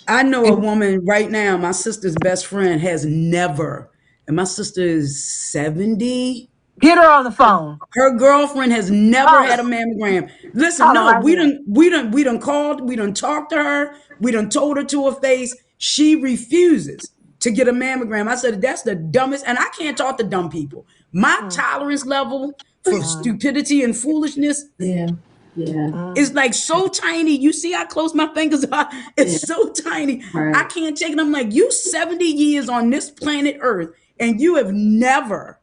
I know a And woman right now, my sister's best friend has never, and my sister is 70. get her on the phone. Her girlfriend has never Call her. had a mammogram. Listen, Call her no, right now. we done called, we done talked to her, we done told her to her face. She refuses to get a mammogram. I said, that's the dumbest, and I can't talk to dumb people. My Mm, tolerance level for mm, stupidity and foolishness Yeah. Yeah. is mm. like so tiny. You see, I close my fingers. Yeah. It's so tiny. I Right. can't take it. I'm like, you 70 years on this planet Earth, and you have never,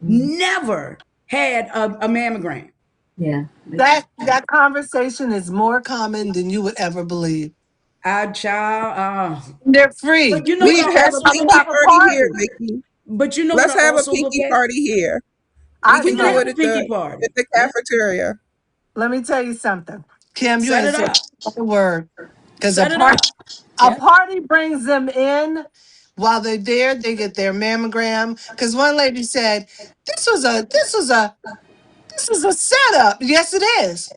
Mm. never had a mammogram. Yeah. That conversation is more common than you would ever believe. Our child. They're free. But you know We what We I need to have also a we look pinky have at? a party here, party. Vicky. But you know what Let's I have a also look pinky at? party here. We I We can can do look. have it a pinky party. at the cafeteria. Let me tell you something, Kim. You Set ain't it said up. a word because Set it up. a Yeah. party brings them in. While they're there, they get their mammogram. Because one lady said, this was a setup." Yes, it is.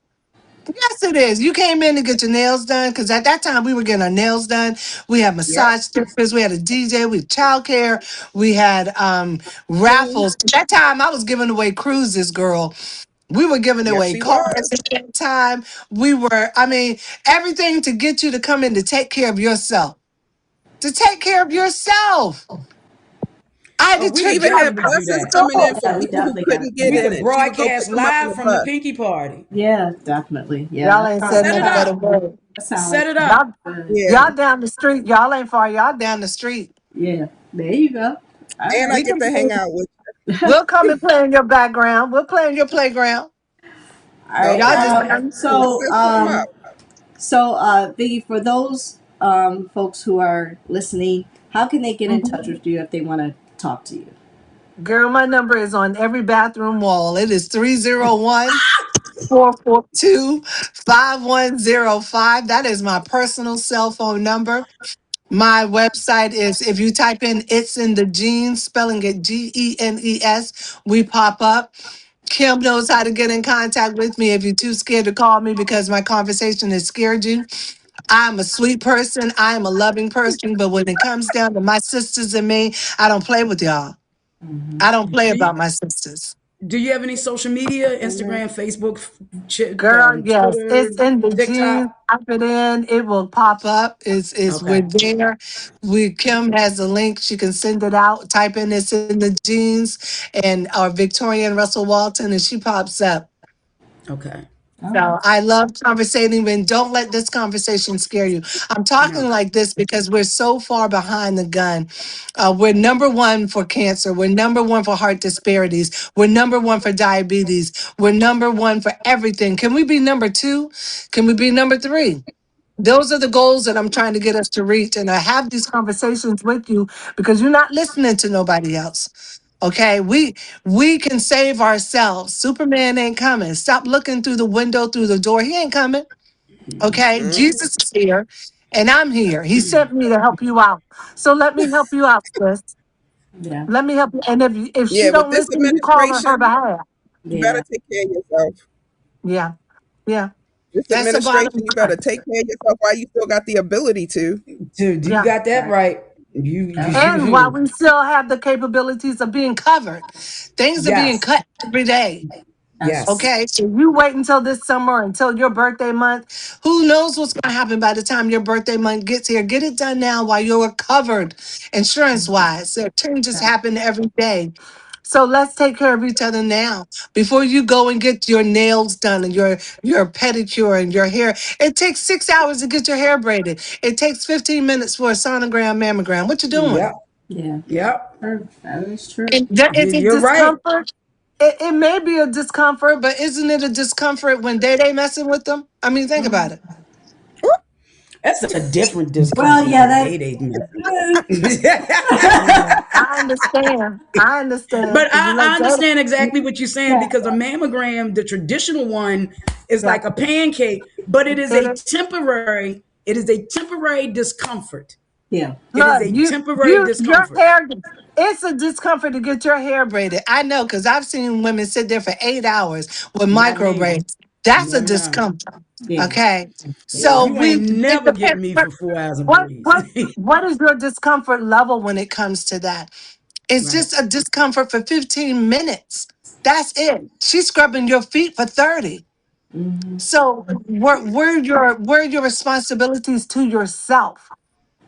Yes, it is. You came in to get your nails done because at that time we were getting our nails done. We had Yep. massage therapists, we had a DJ, we had childcare, we had Cool. raffles. At that time I was giving away cruises, girl. We were giving Yes, away she cars was. at that time. I mean, everything to get you to come in to take care of yourself. To take care of yourself. I had Oh, to we We could treat even you like had definitely a do buses that. coming in store. for Yeah, we people who definitely got to couldn't do get We that. in could it. She would go pick broadcast them up on live the from the bus. pinky party. Yeah, definitely. Yeah, Y'all that ain't sounds said Set like it nothing but a up. word. that sounds Set like it up. Y'all, fun. Yeah. y'all down the street. Y'all ain't far. Y'all down the street. Yeah, there you go. All And I We right. get can to play. hang out with We'll come and play in your background. We'll play in your playground. All you. right. Y'all just Okay. down the street. Let's set something up. Vicky, for those folks who are listening, how can they get in touch with you if they want to talk to you? Girl, my number is on every bathroom wall. It is 301-442-5105. That is my personal cell phone number. My website is, if you type in It's in the Genes, spelling it Genes, we pop up. Kim knows how to get in contact with me if you're too scared to call me because my conversation has scared you. I'm a sweet person. I am a loving person. But when it comes down to my sisters and me, I don't play with y'all. Hmm. I don't play Do you, about my sisters. do you have any social media? Instagram, Facebook, Girl, yes, Twitter, it's in the TikTok? genes. Type it in, it will pop up. It's Okay. we're there. Kim has a link. She can send it out. Type in it's in the genes and or Victoria and Russell Walton, and she pops up. Okay. All right. So I love conversating and don't let this conversation scare you. I'm talking No. like this because we're so far behind the gun. We're number one for cancer. We're number one for heart disparities. We're number one for diabetes. We're number one for everything. Can we be number two? Can we be number three? Those are the goals that I'm trying to get us to reach. And I have these conversations with you because you're not listening to nobody else. Okay, we can save ourselves. Superman ain't coming. Stop looking through the window, through the door. He ain't coming. Okay, Mhm. Jesus is here, and I'm here. He sent me to help you out. So let me help you out, sis. Yeah. Let me help you. And if she Yeah, with don't this listen, you call on her administration, behalf. you better Yeah. take care of yourself. Yeah, yeah. This That's the bottom administration, you line. better take care of yourself while you still got the ability to. Dude, you Yeah. got that Right. right. You, Yep. And while you we still have the capabilities of being covered, things are being yes. cut every day. That's Yes. Okay, so you wait until this summer, until your birthday month. Who knows what's going to happen by the time your birthday month gets here? Get it done now while you're covered insurance wise. There changes right. happen every day. So let's take care of each other now before you go and get your nails done and your pedicure and your hair. It takes 6 hours to get your hair braided. It takes 15 minutes for a sonogram mammogram. What you doing? Yep. Yeah. Yep. True. That is true. And that is it You're right. discomfort? It may be a discomfort, but isn't it a discomfort when they messing with them? I mean, think about it. That's a different Well, discomfort yeah, than that. Day messing. Yeah, I understand. I understand But because you know I they. understand exactly what you're saying Yeah. because a mammogram, the traditional one, is Yeah, like a pancake, but it is it a is. temporary. It is a temporary discomfort. Yeah. It is Look, a temporary your discomfort. hair. It's a discomfort to get your hair braided. I know because I've seen women sit there for 8 hours with Not micro me. braids. That's a No, no. discomfort. Yeah. Okay, Yeah. so You we. ain't It never getting depends. me for 4 hours of What breeze. what what is your discomfort level when it comes to that? It's Right. just a discomfort for 15 minutes. That's it. She's scrubbing your feet for 30. Hmm. So where are your responsibilities to yourself?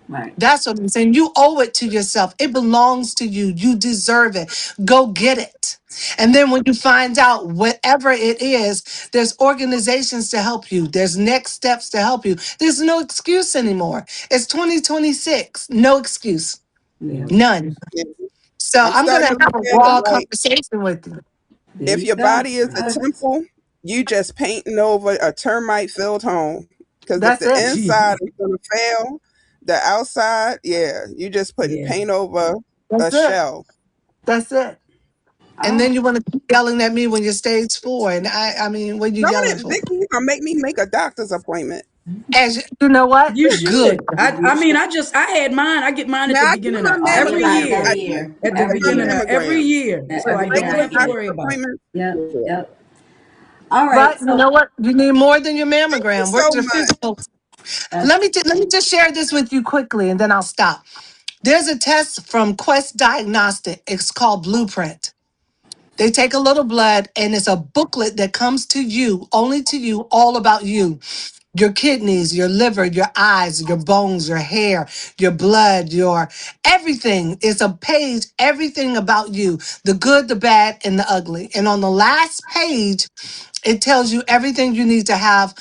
Right. That's what I'm saying. You owe it to yourself. It belongs to you. You deserve it. Go get it. And then when you find out whatever it is, there's organizations to help you. There's next steps to help you. There's no excuse anymore. It's 2026. No excuse. Yeah. None. Yeah. So I'm I'm gonna starting to have look a at it raw like conversation with you. There if you your go. body is a temple, you just painting over a termite filled home. Because if That's the it. inside is gonna fail, the outside, yeah, you just putting Yeah. paint over a That's it. shell. That's it. And Oh, then you want to keep yelling at me when you're stage 4. And I mean, what are you Don't yelling it, for? Vicky? You gonna make me make a doctor's appointment? As you know what? You Good. should. you I mean, should. I had mine. I get mine at Now the I get beginning my of Oh, you every got mammograms. it year. every I year. At the Every my beginning of year. every mammograms. year. So Every I Regular don't every have to year. worry doctor's about it. appointment. Yep. Yeah. Yep. All right. But you So know what? You need more than your Thank you mammogram. so Where's your much. physical? that's Let me just share this with you quickly, and then I'll stop. There's a test from Quest Diagnostic. It's called Blueprint. They take a little blood, and it's a booklet that comes to you, only to you, all about you. Your kidneys, your liver, your eyes, your bones, your hair, your blood, your everything. It's a page, everything about you, the good, the bad, and the ugly. And on the last page, it tells you everything you need to have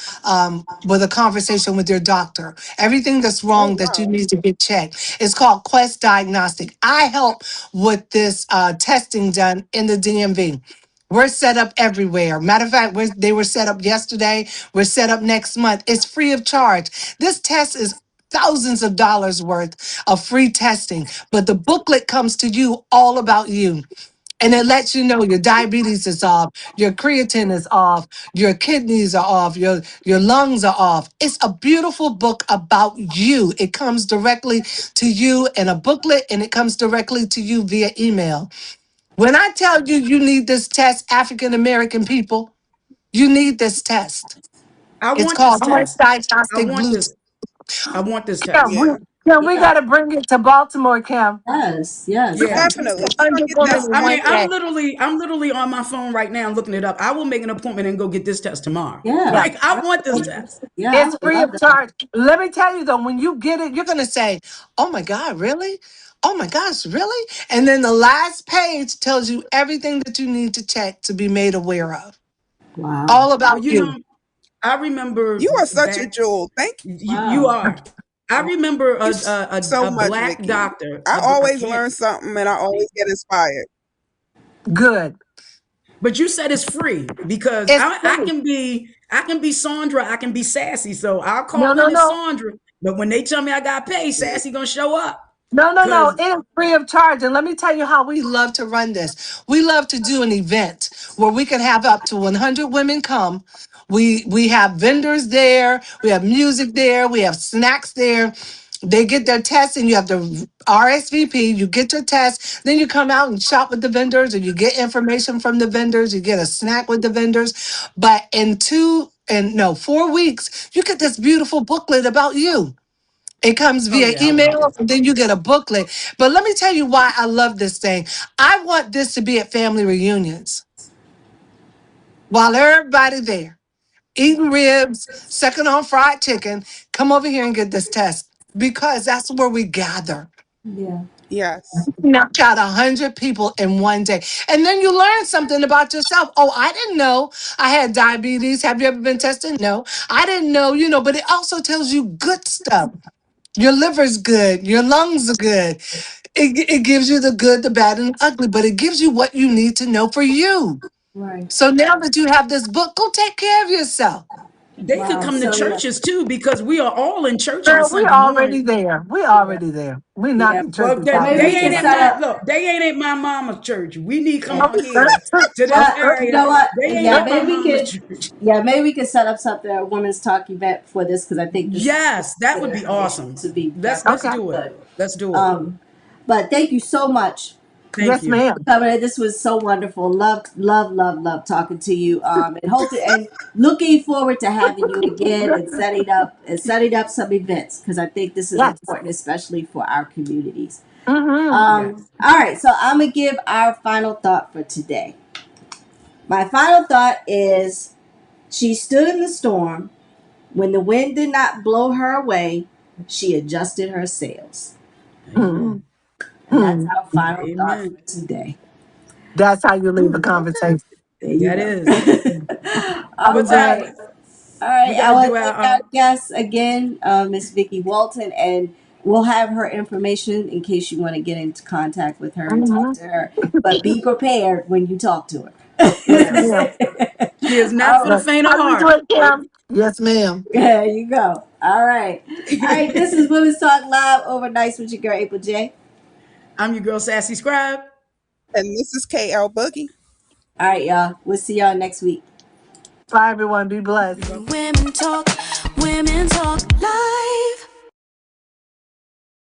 with a conversation with your doctor, everything that's Oh wrong that you wow. need to get checked. It's called Quest Diagnostic. I help with this testing done in the DMV. We're set up everywhere. Matter of fact, they were set up yesterday. We're set up next month. It's free of charge. This test is thousands of dollars worth of free testing, but the booklet comes to you all about you. And it lets you know your diabetes is off, your creatine is off, your kidneys are off, your lungs are off. It's a beautiful book about you. It comes directly to you in a booklet, and it comes directly to you via email. When I tell you you need this test, African American people, you need this test. I It's want this called Quest test. I Diagnostic want Blue. this. I want this Yeah, test. Yeah. we yeah. got to bring it to Baltimore, Cam. Yes. Yes. Yeah. Definitely. We're gonna 100 get women that No, in I test mean, one done. day. I'm literally on my phone right now looking it up. I will make an appointment and go get this test tomorrow. Yeah. Yeah. Like, I want this Yeah. test. Yeah. I It's would free love of that. charge. Let me tell you though, when you get it, you're going to say, oh my God, really? Oh my gosh, really? And then the last page tells you everything that you need to check to be made aware of. Wow. All Well, about you. I remember You are such a back. jewel. Thank You Wow. are. I remember you so a much, black Vicky. doctor. I I always can't. learn something and I always get inspired. Good. But you said it's free because It's free. I can be Sandra. I can be Sassy. So I'll No, call no, in as no. Sandra. But when they tell me I got paid, Yeah. Sassy gonna show up. No, no, no. Cause It is free of charge. And let me tell you how we love to run this. We love to do an event where we can have up to 100 women come. We have vendors there. We have music there. We have snacks there. They get their test and you have to RSVP. You get your test. Then you come out and shop with the vendors or you get information from the vendors. You get a snack with the vendors. But in 4 weeks, you get this beautiful booklet about you. It comes oh via yeah, I want email, this. and then you get a booklet. But let me tell you why I love this thing. I want this to be at family reunions while everybody there eating ribs, sucking on fried chicken. Come over here and get this test because that's where we gather. Yeah. Yes. Knock out 100 people in one day. And then you learn something about yourself. Oh, I didn't know I had diabetes. Have you ever been tested? No. I didn't know, but it also tells you good stuff. Your liver's good. Your lungs are good. It gives you the good, the bad, and the ugly, but it gives you what you need to know for you. Right. So now that you have this book, go take care of yourself. They could Wow. come to So yeah. churches too because we are all in church on Girl, we Sunday morning. already there. We Yeah. already there. We Yeah. knocking Well, churches Well, out maybe they we this can ain't year. at set my up. look. They ain't at my mama's church. We need to come Yeah. on here to this You area. know what? They ain't Yeah. at my Maybe we mama's could. church. Yeah. Maybe we could set up something a women's talk event for this because I think this is Yes, that would good be information. awesome. This would be Let's definitely Okay. do it. good. Let's do it. Um, but thank you so much Thank Yes, you. ma'am. for coming in. This was so wonderful. Love talking to you. And and looking forward to having you again and setting up some events because I think this is Yes. important, especially for our communities. Mm-hmm. Yes. All right, so I'm gonna give our final thought for today. My final thought is she stood in the storm. When the wind did not blow her away, she adjusted her sails. Mm-hmm. Amen. And that's our Mm-hmm. final thought Amen. for today. That's how you leave a Ooh, conversation. There you that go. is. Have a All But good right. All right. we got I to want do to thank our our guest again, Miss Vicki Walton, and we'll have her information in case you want to get into contact with her and talk Mm-hmm. to her. But be prepared when you talk to Yes, yes. her. ma'am. She is not All for the right. But faint of how do we do heart. it, Kim? Yes, ma'am. There you go. All right. All right. This is Women's Talk Live overnights with your girl April J. I'm your girl, Sassy Scribe. And this is KL Boogie. All right, y'all. We'll see y'all next week. Bye, everyone. Be blessed. Women talk live.